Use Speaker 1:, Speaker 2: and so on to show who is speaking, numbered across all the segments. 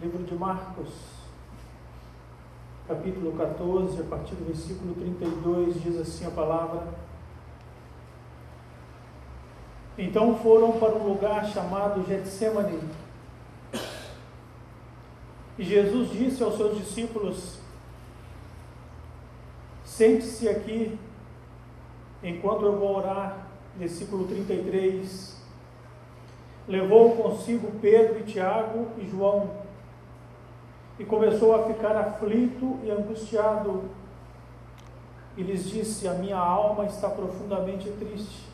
Speaker 1: Livro de Marcos, capítulo 14, a partir do versículo 32, diz assim a palavra: Então foram para um lugar chamado Getsêmani, e Jesus disse aos seus discípulos: Sente-se aqui, enquanto eu vou orar. Versículo 33, levou consigo Pedro e Tiago e João, e começou a ficar aflito e angustiado, e lhes disse: A minha alma está profundamente triste,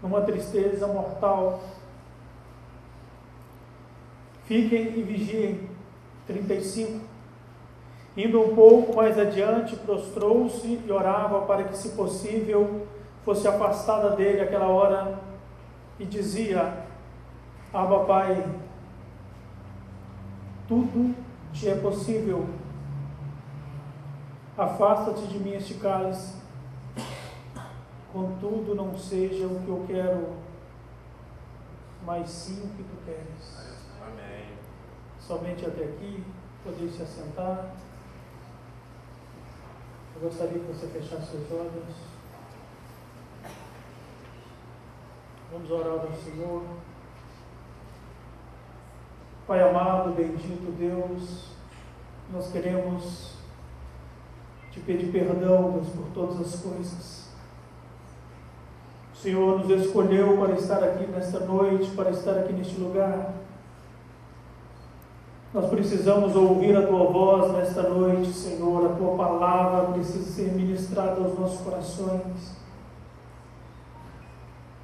Speaker 1: numa tristeza mortal. Fiquem e vigiem. 35. Indo um pouco mais adiante, prostrou-se e orava para que, se possível, fosse afastada dele aquela hora, e dizia: Abba, Pai, tudo te é possível. Afasta-te de mim este cálice, contudo não seja o que eu quero, mas sim o que tu queres.
Speaker 2: Amém.
Speaker 1: Somente até aqui, poder se assentar. Eu gostaria que você fechasse seus olhos. Vamos orar ao Senhor. Pai amado, bendito Deus, nós queremos te pedir perdão, Deus, por todas as coisas. O Senhor nos escolheu para estar aqui nesta noite, para estar aqui neste lugar. Nós precisamos ouvir a Tua voz nesta noite, Senhor. A Tua palavra precisa ser ministrada aos nossos corações.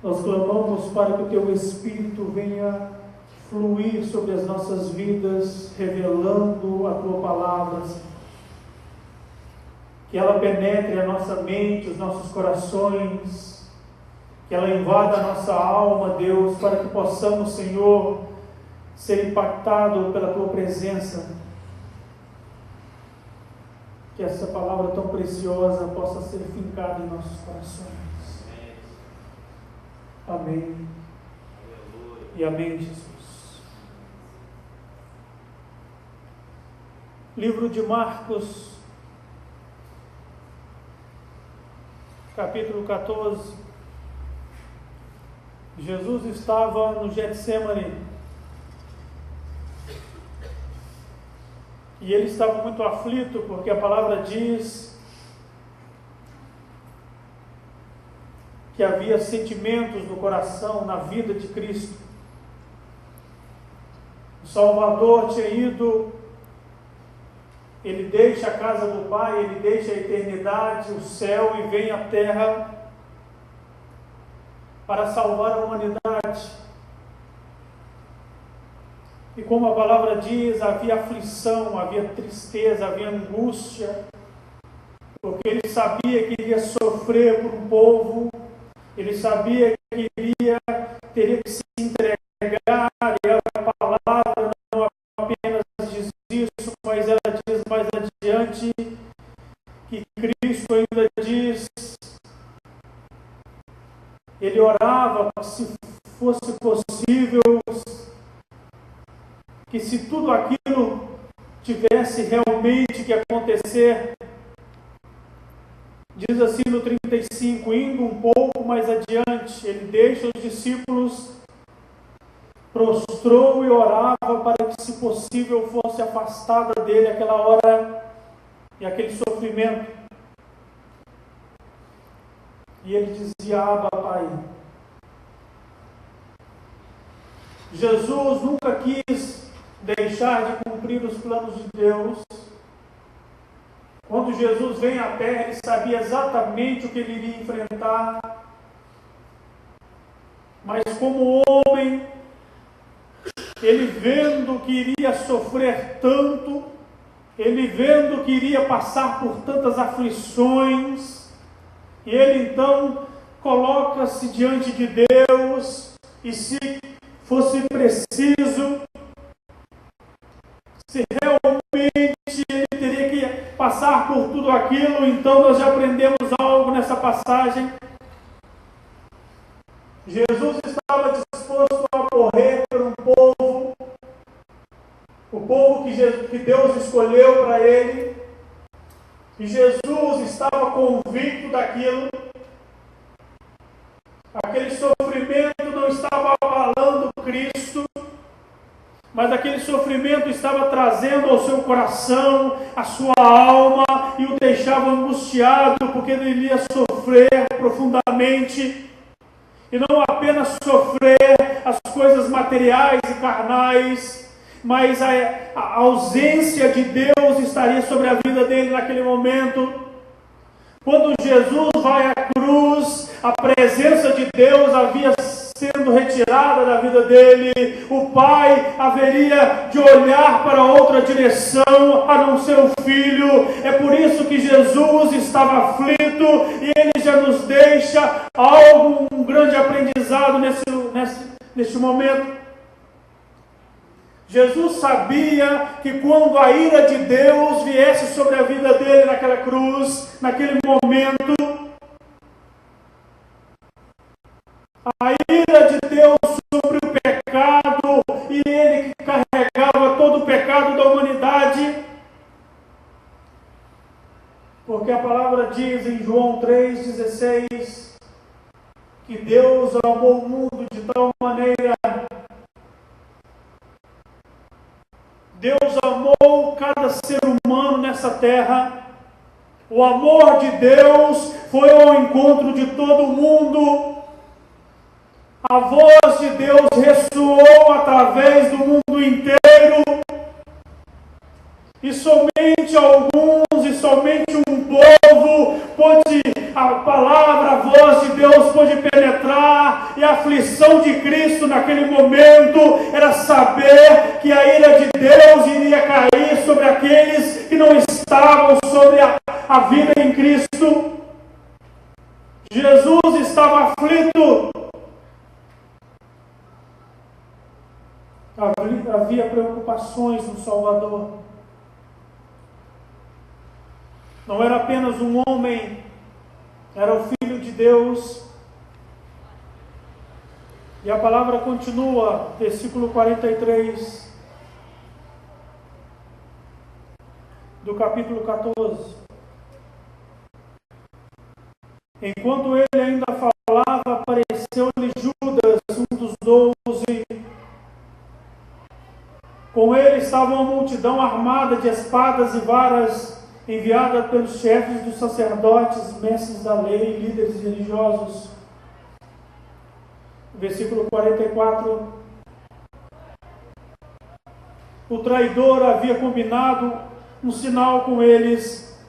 Speaker 1: Nós clamamos para que o Teu Espírito venha fluir sobre as nossas vidas, revelando a Tua palavra, Senhor. Que ela penetre a nossa mente, os nossos corações, que ela invada a nossa alma, Deus, para que possamos, Senhor, ser impactados pela Tua presença. Que essa palavra tão preciosa possa ser fincada em nossos corações. Amém. E amém, Jesus. Livro de Marcos, capítulo 14. Jesus estava no Getsêmani e ele estava muito aflito, porque a palavra diz que havia sentimentos no coração, na vida de Cristo. O Salvador tinha ido, ele deixa a casa do Pai, ele deixa a eternidade, o céu, e vem à terra para salvar a humanidade. E como a palavra diz, havia aflição, havia tristeza, havia angústia, porque ele sabia que iria sofrer por um povo, ele sabia que teria que se entregar, e a palavra não apenas diz isso, mas ela diz mais adiante que Cristo ainda diz, ele orava para que, se fosse possível, que se tudo aquilo tivesse realmente que acontecer. Diz assim no 35, indo um pouco mais adiante, ele deixa os discípulos, prostrou e orava para que, se possível, fosse afastada dele aquela hora e aquele sofrimento. E ele dizia: Abba, Pai. Jesus nunca quis deixar de cumprir os planos de Deus. Quando Jesus vem à terra, ele sabia exatamente o que ele iria enfrentar. Mas como homem, ele vendo que iria sofrer tanto, ele vendo que iria passar por tantas aflições, e ele então coloca-se diante de Deus, e se fosse preciso, se realmente ele teria que passar por tudo aquilo, então nós já aprendemos algo nessa passagem. Jesus estava disposto a morrer por um povo. O mas aquele sofrimento estava trazendo ao seu coração, a sua alma, e o deixava angustiado, porque ele ia sofrer profundamente, e não apenas sofrer as coisas materiais e carnais, mas a ausência de Deus estaria sobre a vida dele naquele momento. Quando Jesus vai à cruz, a presença de Deus havia sendo retirada da vida dele. O Pai haveria de olhar para outra direção a não ser o Filho. É por isso que Jesus estava aflito, e ele já nos deixa um grande aprendizado nesse momento. Jesus sabia que quando a ira de Deus viesse sobre a vida dele naquela cruz, naquele momento, a ira de Deus sobre o pecado, e ele que carregava todo o pecado da humanidade, porque a palavra diz em João 3,16 que Deus amou o mundo de tal maneira, Deus amou cada ser humano nessa terra. O amor de Deus foi ao encontro de todo mundo. A voz de Deus ressoou através do mundo inteiro. E somente alguns e somente um povo pôde, a palavra, a voz de Deus pôde penetrar, e a aflição de Cristo naquele momento era saber que a ira de Deus iria cair sobre aqueles que não estavam sobre a vida em Cristo. Jesus estava aflito. Havia preocupações no Salvador. Não era apenas um homem, era o Filho de Deus. E a palavra continua, versículo 43, do capítulo 14. Enquanto ele ainda falava, apareceu-lhe Judas, um dos 12. Com ele estava uma multidão armada de espadas e varas, enviada pelos chefes dos sacerdotes, mestres da lei e líderes religiosos. Versículo 44. O traidor havia combinado um sinal com eles: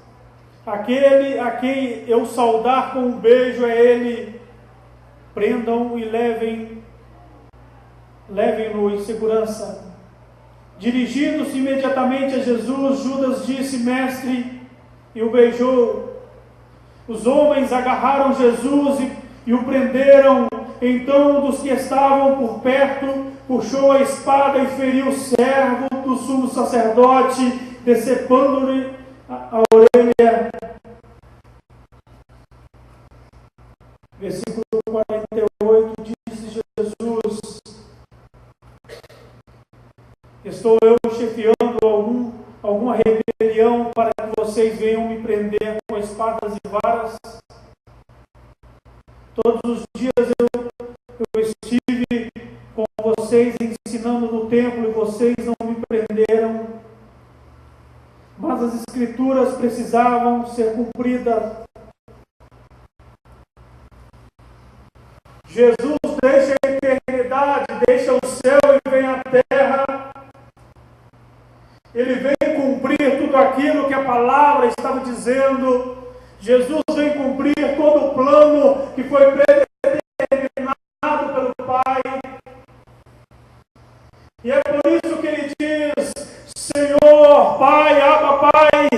Speaker 1: aquele a quem eu saudar com um beijo é ele. Prendam-o e levem-no em segurança. Dirigindo-se imediatamente a Jesus, Judas disse: Mestre, e o beijou. Os homens agarraram Jesus e o prenderam. Então um dos que estavam por perto puxou a espada e feriu o servo do sumo sacerdote, decepando-lhe a orelha. Versículo 48, disse Jesus: estou eu chefiando alguma rebelião para que vocês venham me prender com espadas e varas? Todos os dias eu estive com vocês ensinando no templo e vocês não me prenderam. Mas as Escrituras precisavam ser cumpridas. Jesus deixa a eternidade, deixa o céu e vem à terra. Ele vem cumprir tudo aquilo que a palavra estava dizendo. Jesus vem cumprir todo o plano que foi predeterminado pelo Pai. E é por isso que ele diz: Senhor, Pai, Abba, Pai.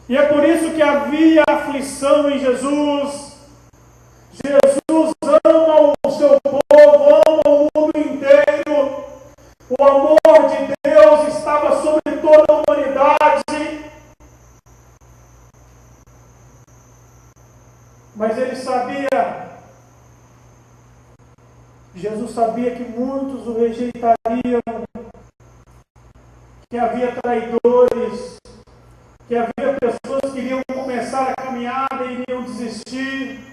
Speaker 1: E é por isso que havia aflição em Jesus. Jesus ama o seu povo, ama o mundo inteiro. O amor de Deus estava sobre toda a humanidade. Mas ele sabia, Jesus sabia que muitos o rejeitariam, que havia traidores, que havia pessoas que iriam começar a caminhada e iriam desistir.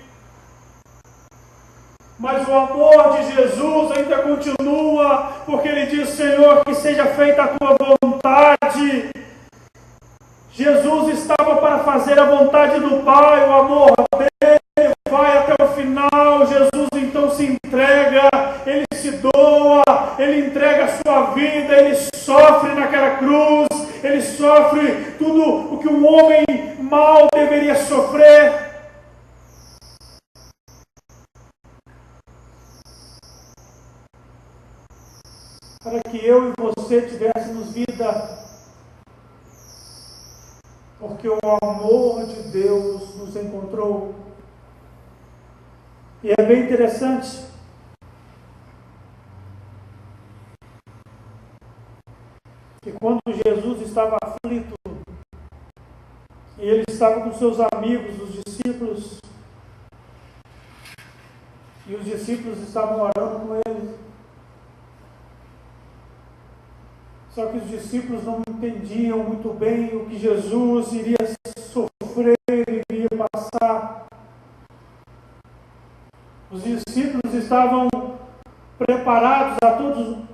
Speaker 1: Mas mas o amor de Jesus ainda continua, porque ele diz: Senhor, que seja feita a tua vontade. Jesus estava para fazer a vontade do Pai, o amor dele vai até o final. Jesus então se entrega, ele se doa, ele entrega a sua vida, ele sofre naquela cruz, ele sofre tudo o que um homem mau deveria sofrer. Para que eu e você tivéssemos vida, porque o amor de Deus nos encontrou. E é bem interessante que quando Jesus estava aflito, e ele estava com seus amigos, os discípulos, e os discípulos estavam orando com ele. Só que os discípulos não entendiam muito bem o que Jesus iria sofrer, iria passar. Os discípulos estavam preparados a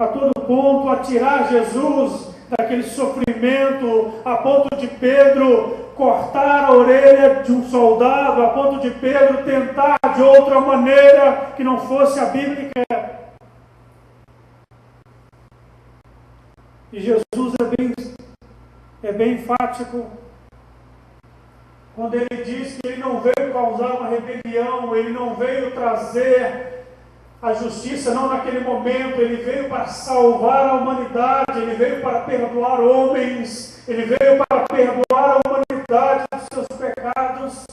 Speaker 1: todo ponto a tirar Jesus daquele sofrimento, a ponto de Pedro cortar a orelha de um soldado, a ponto de Pedro tentar de outra maneira que não fosse a bíblica. E Jesus é bem enfático quando ele diz que ele não veio causar uma rebelião, ele não veio trazer a justiça, não naquele momento, ele veio para salvar a humanidade, ele veio para perdoar homens, ele veio para perdoar a humanidade dos seus pecados.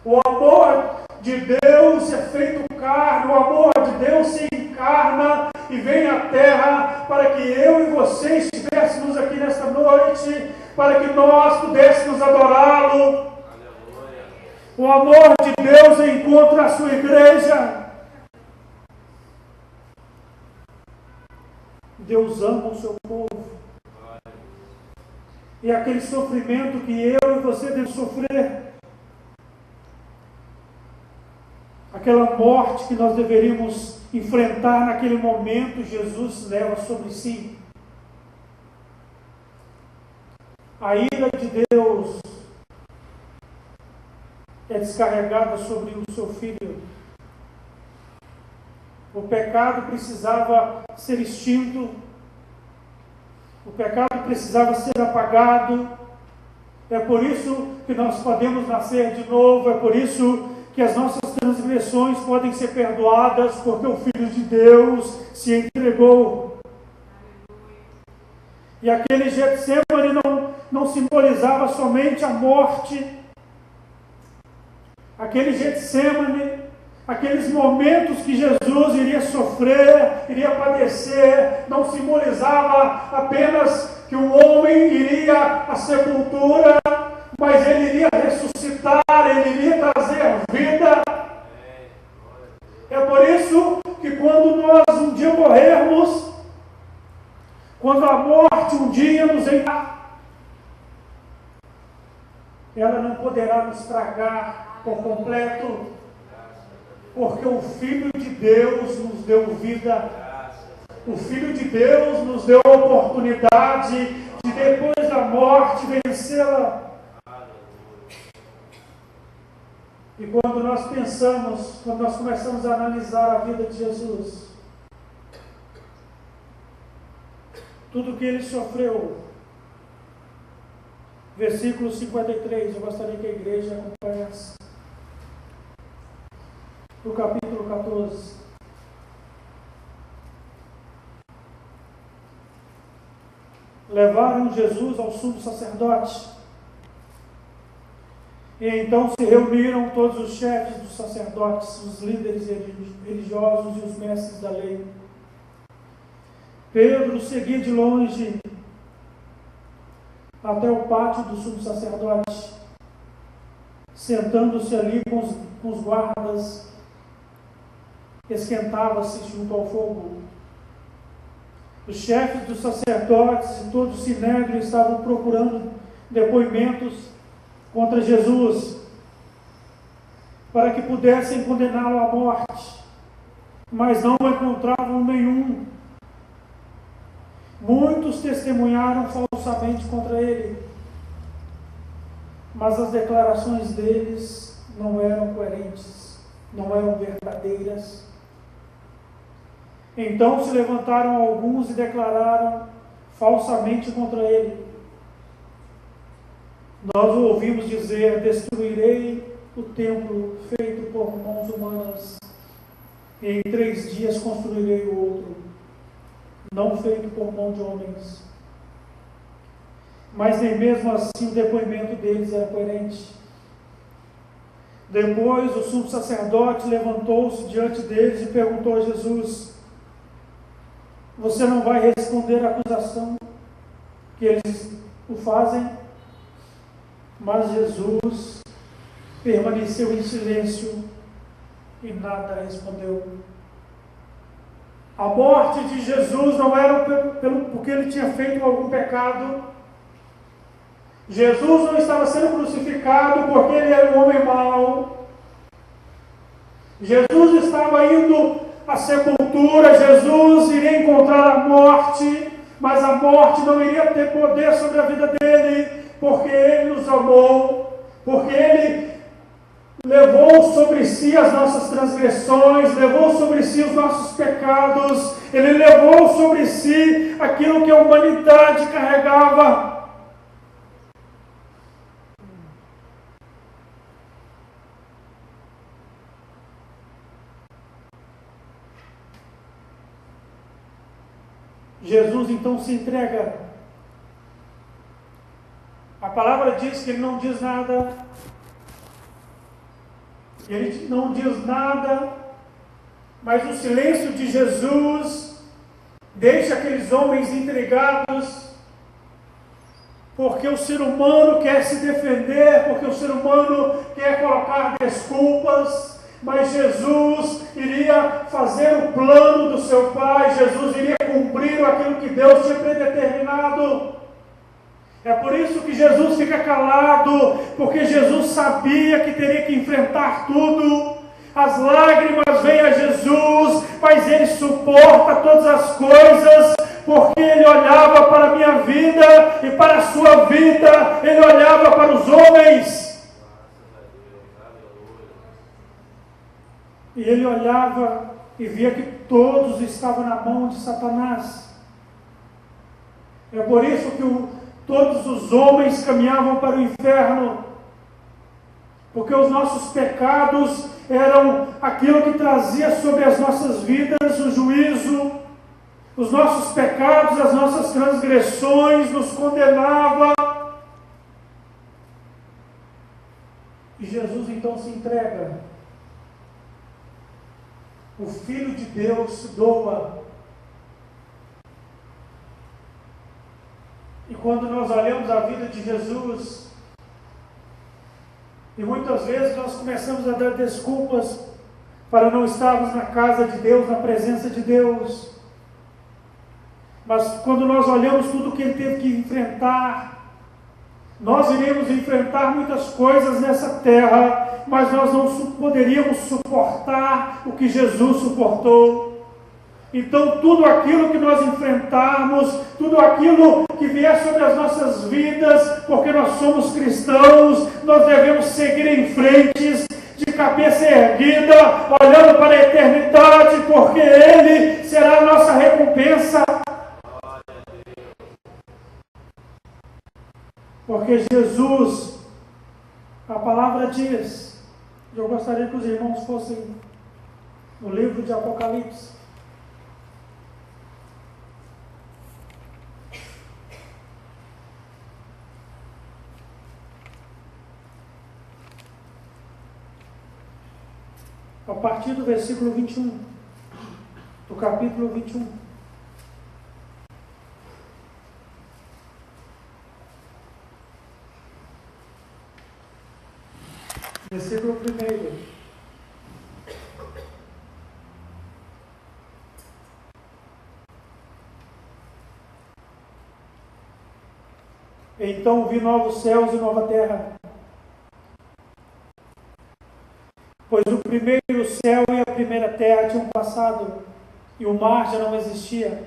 Speaker 1: O amor de Deus é feito carne, o amor de Deus se encarna e vem à terra para que eu e você estivéssemos aqui nesta noite, para que nós pudéssemos adorá-lo. O amor de Deus encontra a sua igreja. Deus ama o seu povo. E aquele sofrimento que eu e você devemos sofrer, aquela morte que nós deveríamos enfrentar naquele momento, Jesus leva sobre si. A ira de Deus é descarregada sobre o seu filho. O pecado precisava ser extinto, o pecado precisava ser apagado. É por isso que nós podemos nascer de novo, é por isso que as nossas transgressões podem ser perdoadas, porque o Filho de Deus se entregou. E aquele Getsemane não simbolizava somente a morte. Aquele Getsemane, aqueles momentos que Jesus iria sofrer, iria padecer, não simbolizava apenas que o homem iria à sepultura, mas ele iria ressuscitar, ele iria trazer vida. É por isso que quando nós um dia morrermos, quando a morte um dia nos encontrar, ela não poderá nos tragar por completo, porque o Filho de Deus nos deu vida. O Filho de Deus nos deu a oportunidade de, depois da morte, vencê-la. E quando nós pensamos, quando nós começamos a analisar a vida de Jesus, tudo que ele sofreu, versículo 53, eu gostaria que a igreja acompanhasse, do capítulo 14. Levaram Jesus ao sumo sacerdote. E então se reuniram todos os chefes dos sacerdotes, os líderes religiosos e os mestres da lei. Pedro seguia de longe até o pátio do sumo sacerdote, sentando-se ali com os guardas, esquentava-se junto ao fogo. Os chefes dos sacerdotes e todo o sinédrio estavam procurando depoimentos contra Jesus, para que pudessem condená-lo à morte. mas não encontravam nenhum. Muitos testemunharam falsamente contra ele, mas as declarações deles não eram coerentes, não eram verdadeiras. Então se levantaram alguns e declararam falsamente contra ele. Nós o ouvimos dizer: destruirei o templo feito por mãos humanas, e em 3 dias construirei o outro, não feito por mão de homens. Mas nem mesmo assim o depoimento deles era coerente. Depois o sumo sacerdote levantou-se diante deles e perguntou a Jesus: você não vai responder à acusação que eles o fazem? Mas Jesus permaneceu em silêncio e nada respondeu. A morte de Jesus não era porque ele tinha feito algum pecado. Jesus não estava sendo crucificado porque ele era um homem mau. Jesus estava indo à sepultura, Jesus iria encontrar a morte, mas a morte não iria ter poder sobre a vida dele, porque ele nos amou, porque ele levou sobre si as nossas transgressões, levou sobre si os nossos pecados, ele levou sobre si aquilo que a humanidade carregava. Jesus então se entrega. A palavra diz que ele não diz nada. Ele não diz nada, mas o silêncio de Jesus deixa aqueles homens intrigados, porque o ser humano quer se defender, porque o ser humano quer colocar desculpas. Mas Jesus iria fazer o plano do seu Pai, Jesus iria cumprir aquilo que Deus tinha predeterminado. É por isso que Jesus fica calado, porque Jesus sabia que teria que enfrentar tudo. As lágrimas vêm a Jesus, mas ele suporta todas as coisas, porque ele olhava para a minha vida e para a sua vida, ele olhava para os homens. E ele olhava e via que todos estavam na mão de Satanás. É por isso que todos os homens caminhavam para o inferno, porque os nossos pecados eram aquilo que trazia sobre as nossas vidas o juízo. Os nossos pecados, as nossas transgressões nos condenavam. E Jesus então se entrega. O Filho de Deus se doa. E quando nós olhamos a vida de Jesus, e muitas vezes nós começamos a dar desculpas para não estarmos na casa de Deus, na presença de Deus. Mas quando nós olhamos tudo que ele teve que enfrentar, nós iremos enfrentar muitas coisas nessa terra, mas nós não poderíamos suportar o que Jesus suportou. Então tudo aquilo que nós enfrentarmos, tudo aquilo que vier sobre as nossas vidas, porque nós somos cristãos, nós devemos seguir em frente, de cabeça erguida, olhando para a eternidade, porque Ele será a nossa recompensa. Porque Jesus, a palavra diz, eu gostaria que os irmãos fossem no livro de Apocalipse. A partir do versículo 21, do capítulo 21. Versículo 1. Então vi novos céus e nova terra, pois o primeiro céu e a primeira terra tinham passado e o mar já não existia.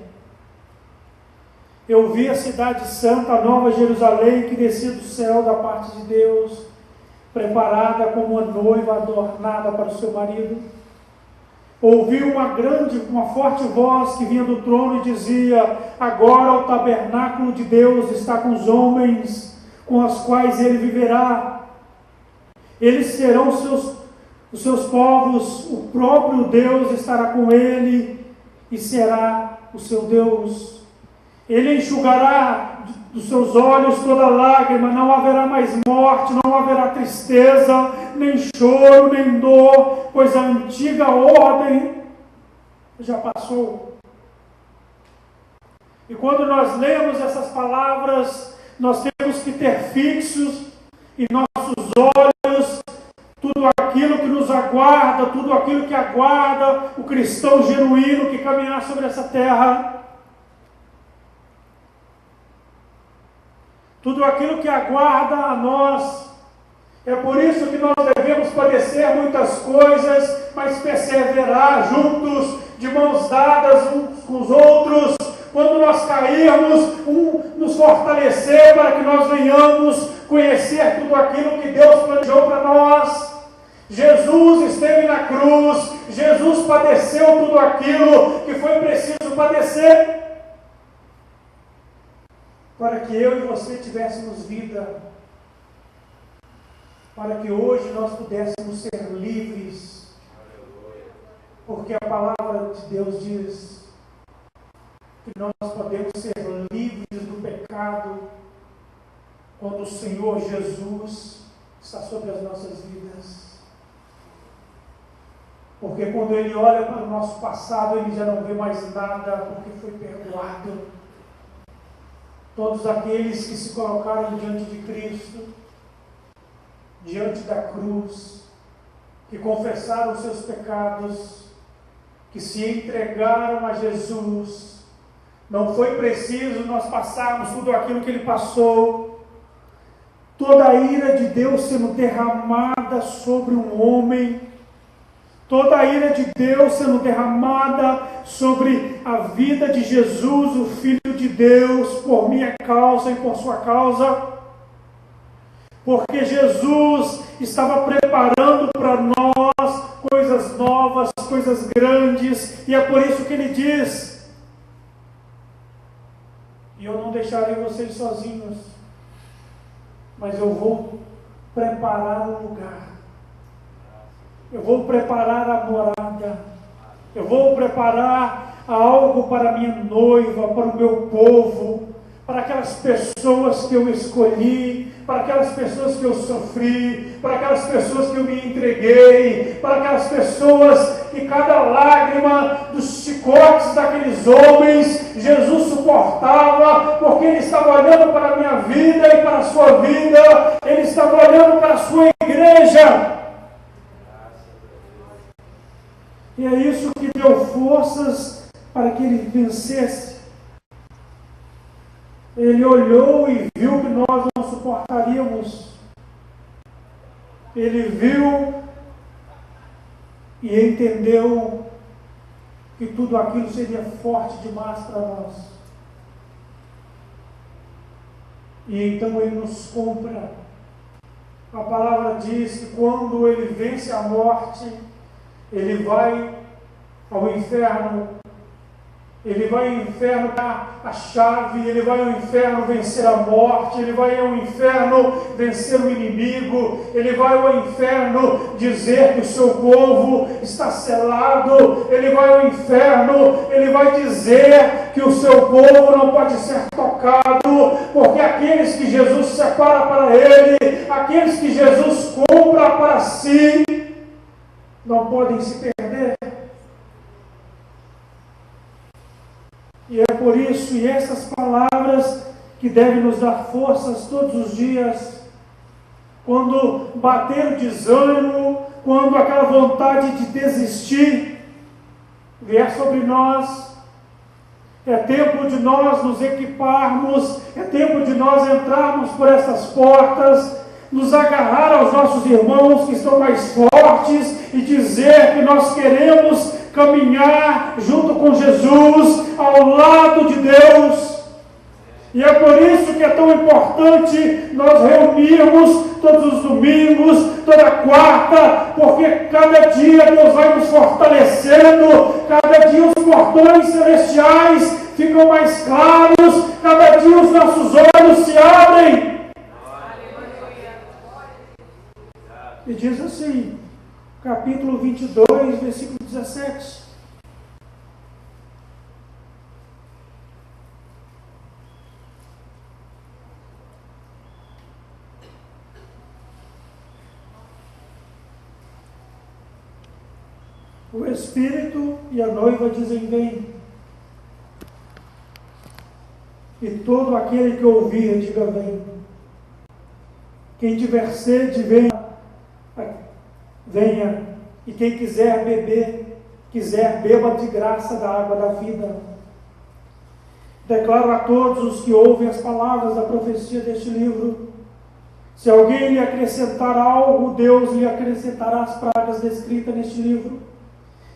Speaker 1: Eu vi a cidade santa, a Nova Jerusalém, que descia do céu da parte de Deus, preparada como uma noiva adornada para o seu marido. Ouvi uma forte voz que vinha do trono e dizia: agora o tabernáculo de Deus está com os homens, com os quais ele viverá. Eles serão os seus povos, o próprio Deus estará com ele e será o seu Deus. Ele enxugará dos seus olhos toda lágrima, não haverá mais morte, não haverá tristeza, nem choro, nem dor, pois a antiga ordem já passou. E quando nós lemos essas palavras, nós temos que ter fixos em nossos olhos tudo aquilo que nos aguarda, tudo aquilo que aguarda o cristão genuíno que caminhar sobre essa terra. Tudo aquilo que aguarda a nós. É por isso que nós devemos padecer muitas coisas, mas perseverar juntos, de mãos dadas uns com os outros. Quando nós cairmos, nos fortalecer para que nós venhamos conhecer tudo aquilo que Deus planejou para nós. Jesus esteve na cruz, Jesus padeceu tudo aquilo que foi preciso padecer, para que eu e você tivéssemos vida, para que hoje nós pudéssemos ser livres, porque a palavra de Deus diz que nós podemos ser livres do pecado quando o Senhor Jesus está sobre as nossas vidas. Porque quando Ele olha para o nosso passado, Ele já não vê mais nada, porque foi perdoado. Todos aqueles que se colocaram diante de Cristo, diante da cruz, que confessaram os seus pecados, que se entregaram a Jesus, não foi preciso nós passarmos tudo aquilo que Ele passou, toda a ira de Deus sendo derramada sobre um homem, toda a ira de Deus sendo derramada sobre a vida de Jesus, o Filho de Deus, por minha causa e por sua causa, porque Jesus estava preparando para nós coisas novas, coisas grandes, e é por isso que Ele diz: e eu não deixarei vocês sozinhos, mas eu vou preparar um lugar. Eu vou preparar a morada. Eu vou preparar algo para a minha noiva, para o meu povo, para aquelas pessoas que eu escolhi, para aquelas pessoas que eu sofri, para aquelas pessoas que eu me entreguei, para aquelas pessoas que cada lágrima dos chicotes daqueles homens, Jesus suportava, porque Ele estava olhando para a minha vida e para a sua vida, Ele estava olhando para a sua igreja. E é isso que deu forças para que ele vencesse. Ele olhou e viu que nós não suportaríamos. Ele viu e entendeu que tudo aquilo seria forte demais para nós. E então Ele nos compra. A palavra diz que quando Ele vence a morte, Ele vai ao inferno, Ele vai ao inferno dar a chave, Ele vai ao inferno vencer a morte, Ele vai ao inferno vencer o inimigo, Ele vai ao inferno dizer que o seu povo está selado, Ele vai ao inferno, Ele vai dizer que o seu povo não pode ser tocado, porque aqueles que Jesus separa para Ele, aqueles que Jesus compra para si, não podem se perder. E é por isso, e essas palavras que devem nos dar forças todos os dias, quando bater o desânimo, quando aquela vontade de desistir vier sobre nós, é tempo de nós nos equiparmos, é tempo de nós entrarmos por essas portas, nos agarrar aos nossos irmãos que estão mais fortes e dizer que nós queremos caminhar junto com Jesus, ao lado de Deus. E é por isso que é tão importante nós reunirmos todos os domingos, toda quarta, porque cada dia Deus vai nos fortalecendo, cada dia os portões celestiais ficam mais claros, cada dia os nossos olhos se abrem. E diz assim, capítulo 22, versículo 17. O Espírito e a noiva dizem: vem. E todo aquele que ouvir, diga: vem. Quem tiver sede, venha. E quem quiser beber, beba de graça da água da vida. Declaro a todos os que ouvem as palavras da profecia deste livro: se alguém lhe acrescentar algo, Deus lhe acrescentará as pragas descritas neste livro.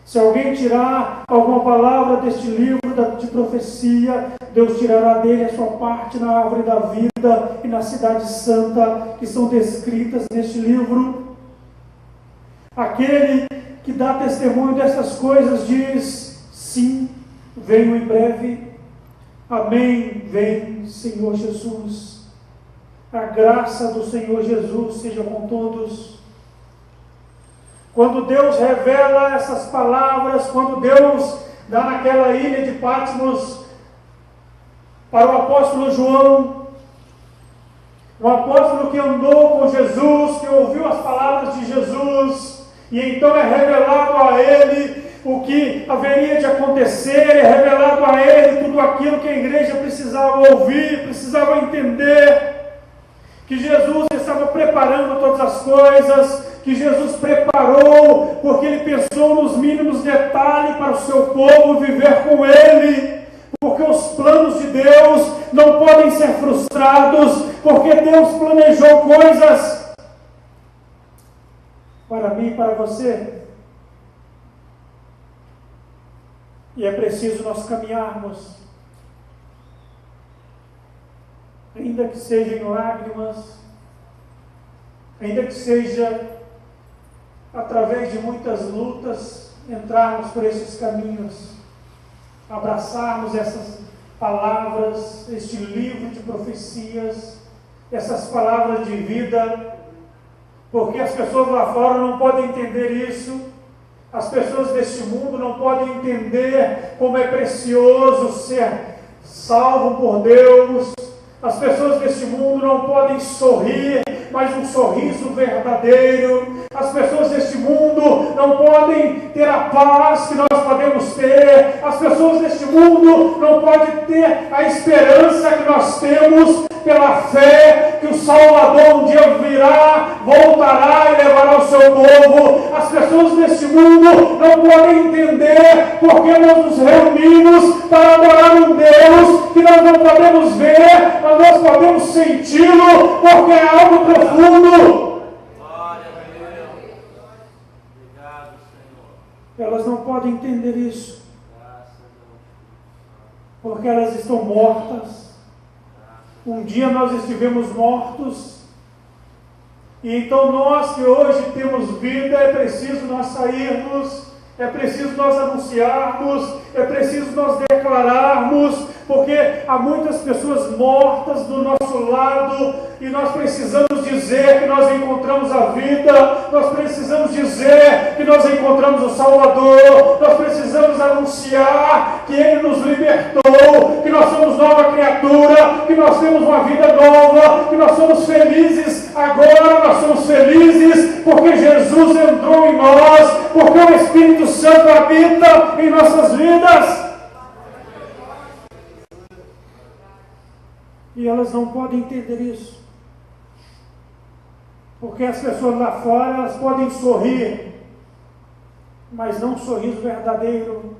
Speaker 1: Se alguém tirar alguma palavra deste livro de profecia, Deus tirará dele a sua parte na árvore da vida e na cidade santa, que são descritas neste livro. Aquele que dá testemunho dessas coisas diz: sim, venho em breve. Amém, vem, Senhor Jesus. A graça do Senhor Jesus seja com todos. Quando Deus revela essas palavras, quando Deus dá naquela ilha de Patmos para o apóstolo João, o apóstolo que andou com Jesus, que ouviu as palavras de Jesus, e então é revelado a ele o que haveria de acontecer, é revelado a ele tudo aquilo que a igreja precisava ouvir, precisava entender, que Jesus estava preparando todas as coisas, que Jesus preparou, porque Ele pensou nos mínimos detalhes para o seu povo viver com Ele, porque os planos de Deus não podem ser frustrados, porque Deus planejou coisas para mim e para você, e é preciso nós caminharmos, ainda que seja em lágrimas, ainda que seja através de muitas lutas, entrarmos por esses caminhos, abraçarmos essas palavras, este livro de profecias, essas palavras de vida, porque as pessoas lá fora não podem entender isso, as pessoas deste mundo não podem entender como é precioso ser salvo por Deus, as pessoas deste mundo não podem sorrir, mas um sorriso verdadeiro. As pessoas deste mundo não podem ter a paz que nós podemos ter. As pessoas deste mundo não podem ter a esperança que nós temos pela fé que o Salvador um dia virá, voltará e levará o seu povo. As pessoas deste mundo não podem entender porque nós nos reunimos para adorar um Deus que nós não podemos ver, mas nós podemos senti-lo, porque é algo profundo. Elas não podem entender isso, porque elas estão mortas. Um dia nós estivemos mortos, e então nós que hoje temos vida, é preciso nós sairmos, é preciso nós anunciarmos, é preciso nós declararmos, porque há muitas pessoas mortas do nosso lado, e nós precisamos dizer que nós encontramos a vida, nós precisamos dizer que nós encontramos o Salvador, nós precisamos anunciar que Ele nos libertou, que nós somos nova criatura, que nós temos uma vida nova, que nós somos felizes agora, nós somos felizes porque Jesus entrou em nós, porque o Espírito Santo habita em nossas vidas. E elas não podem entender isso, porque as pessoas lá fora, elas podem sorrir, mas não um sorriso verdadeiro.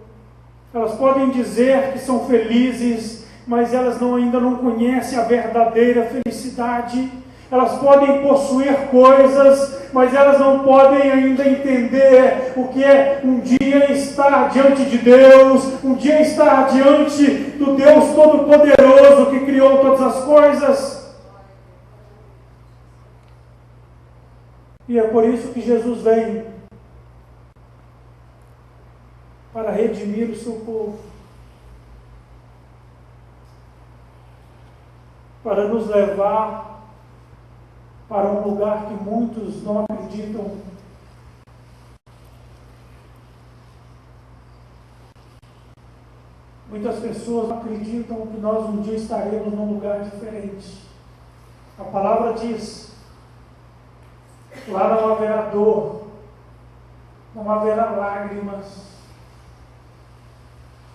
Speaker 1: Elas podem dizer que são felizes, mas elas ainda não conhecem a verdadeira felicidade. Elas podem possuir coisas, mas elas não podem ainda entender o que é um dia estar diante de Deus, um dia estar diante do Deus Todo-Poderoso que criou todas as coisas. E é por isso que Jesus vem para redimir o seu povo, para nos levar para um lugar que muitos não acreditam. Muitas pessoas acreditam que nós um dia estaremos num lugar diferente. A palavra diz: lá não haverá dor, não haverá lágrimas,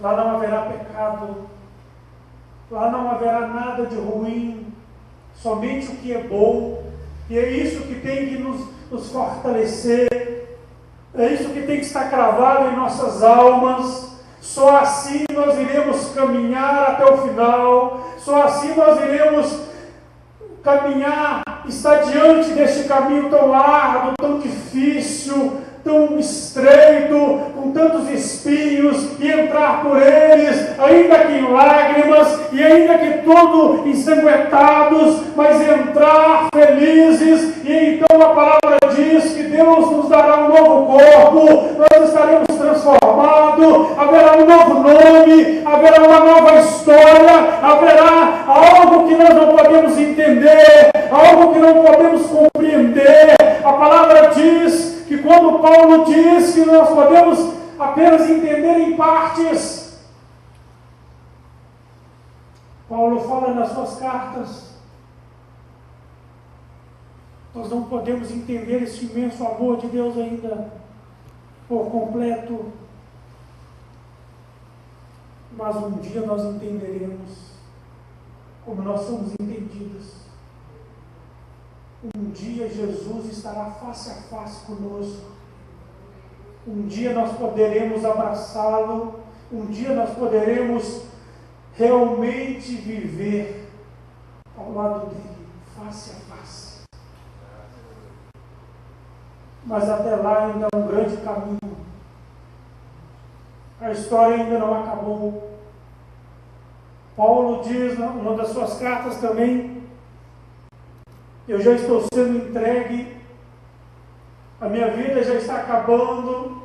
Speaker 1: lá não haverá pecado, lá não haverá nada de ruim, somente o que é bom. E é isso que tem que nos fortalecer, é isso que tem que estar cravado em nossas almas. Só assim nós iremos caminhar até o final, só assim nós iremos caminhar, estar diante deste caminho tão árduo, tão difícil, tão estreito, com tantos espinhos, e entrar por eles, ainda que em lágrimas, e ainda que todo ensanguentados, mas entrar felizes. E então a palavra diz que Deus nos dará um novo corpo, nós estaremos transformados, haverá um novo nome, haverá uma nova história, haverá algo que nós não podemos entender, algo que não podemos compreender. A palavra diz que quando Paulo diz que nós podemos apenas entender em partes, Paulo fala nas suas cartas, nós não podemos entender esse imenso amor de Deus ainda por completo, mas um dia nós entenderemos como nós somos entendidos. Um dia Jesus estará face a face conosco. Um dia nós poderemos abraçá-lo. Um dia nós poderemos realmente viver ao lado dele, face a face. Mas até lá ainda é um grande caminho. A história ainda não acabou. Paulo diz, numa das suas cartas também: eu já estou sendo entregue, a minha vida já está acabando,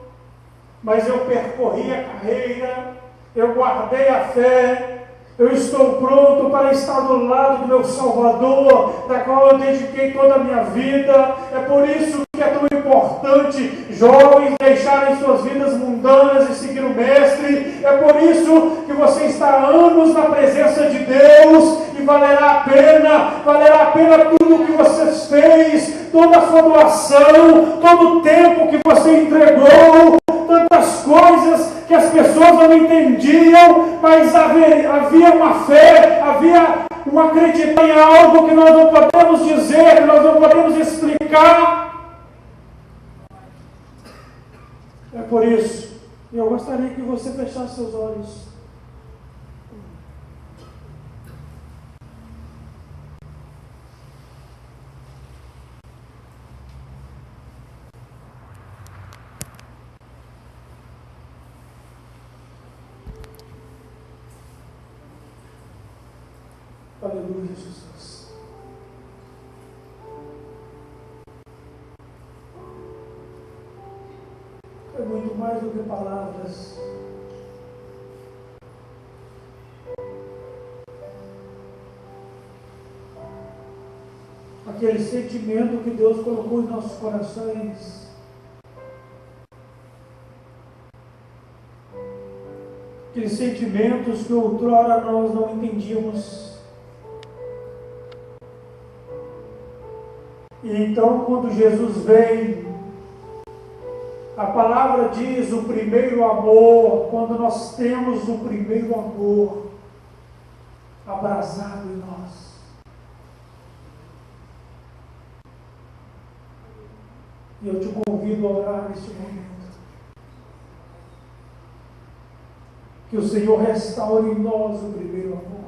Speaker 1: mas eu percorri a carreira, eu guardei a fé, eu estou pronto para estar do lado do meu Salvador, da qual eu dediquei toda a minha vida. É por isso que é tão importante jovens deixarem suas vidas mundanas e seguir o Mestre. É por isso que você está há anos na presença de Deus, e valerá a pena tudo o que você fez, toda a sua doação, todo o tempo que você entregou, tantas coisas que as pessoas não entendiam, mas havia uma fé, havia um acreditar em algo que nós não podemos dizer, que nós não podemos explicar. É por isso, eu gostaria que você fechasse seus olhos. Aleluia, Jesus. É muito mais do que palavras. Aquele sentimento que Deus colocou em nossos corações. Aqueles sentimentos que outrora nós não entendíamos. E então, quando Jesus vem, a palavra diz o primeiro amor. Quando nós temos o primeiro amor abrasado em nós, e eu te convido a orar neste momento, que o Senhor restaure em nós o primeiro amor.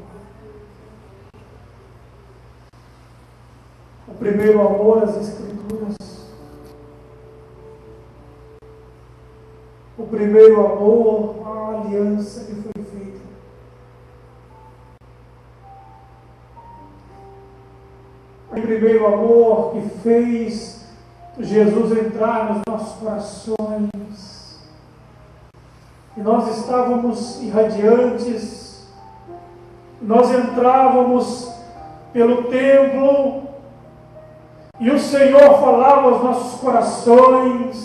Speaker 1: O primeiro amor às Escrituras, primeiro amor, a aliança que foi feita. Aquele primeiro amor que fez Jesus entrar nos nossos corações. E nós estávamos irradiantes, nós entrávamos pelo templo e o Senhor falava aos nossos corações,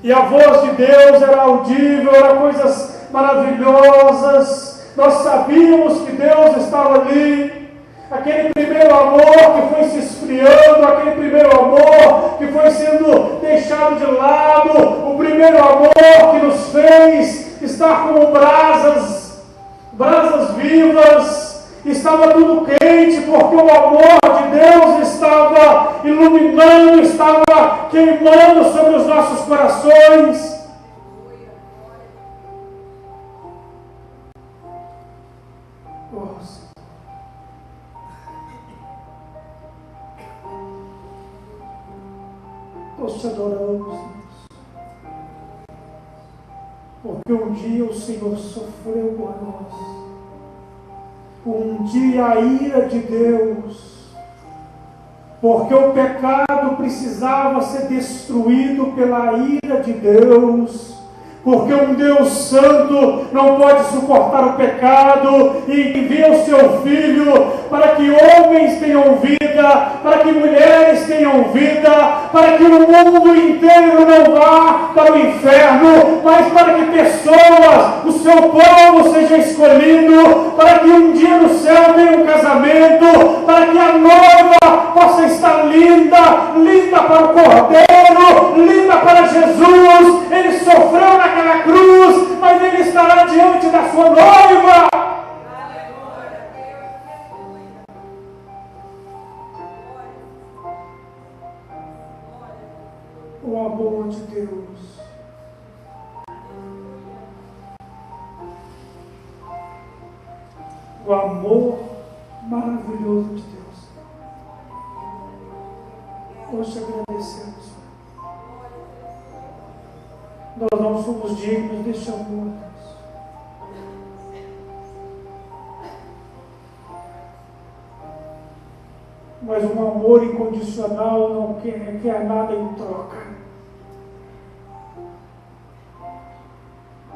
Speaker 1: e a voz de Deus era audível, eram coisas maravilhosas. Nós sabíamos que Deus estava ali. Aquele primeiro amor que foi se esfriando, aquele primeiro amor que foi sendo deixado de lado, o primeiro amor que nos fez estar como brasas vivas. Estava tudo quente, porque o amor de Deus estava iluminando, estava queimando sobre os nossos corações. Nós te adoramos, Deus, porque um dia o Senhor sofreu por nós. Um dia a ira de Deus, porque o pecado precisava ser destruído pela ira de Deus, porque um Deus santo não pode suportar o pecado e envia o seu Filho para que homens tenham vida, para que mulheres tenham vida, para que o mundo inteiro não vá para o inferno, mas para que pessoas, o seu povo seja escolhido, para que um dia no céu tenha um casamento, para que a noiva possa estar linda, linda para o Cordeiro, linda para Jesus. Ele sofreu naquela cruz, mas Ele estará diante da sua noiva. O amor de Deus. O amor maravilhoso de Deus. Nós te agradecemos. Nós não somos dignos deste amor, Deus. Mas um amor incondicional não quer nada em troca.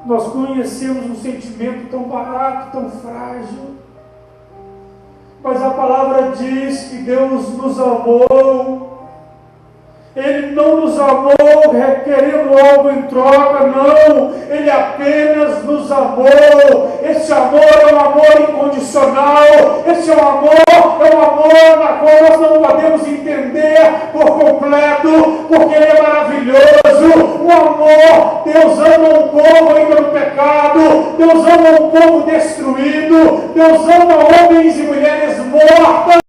Speaker 1: Nós conhecemos um sentimento tão barato, tão frágil, mas a palavra diz que Deus nos amou. Ele não nos amou requerendo algo em troca, não. Ele apenas nos amou. Esse amor é um amor incondicional. Esse é um amor na qual nós não podemos entender por completo, porque ele é maravilhoso. O amor, Deus ama um povo ainda no pecado. Deus ama um povo destruído. Deus ama homens e mulheres mortas.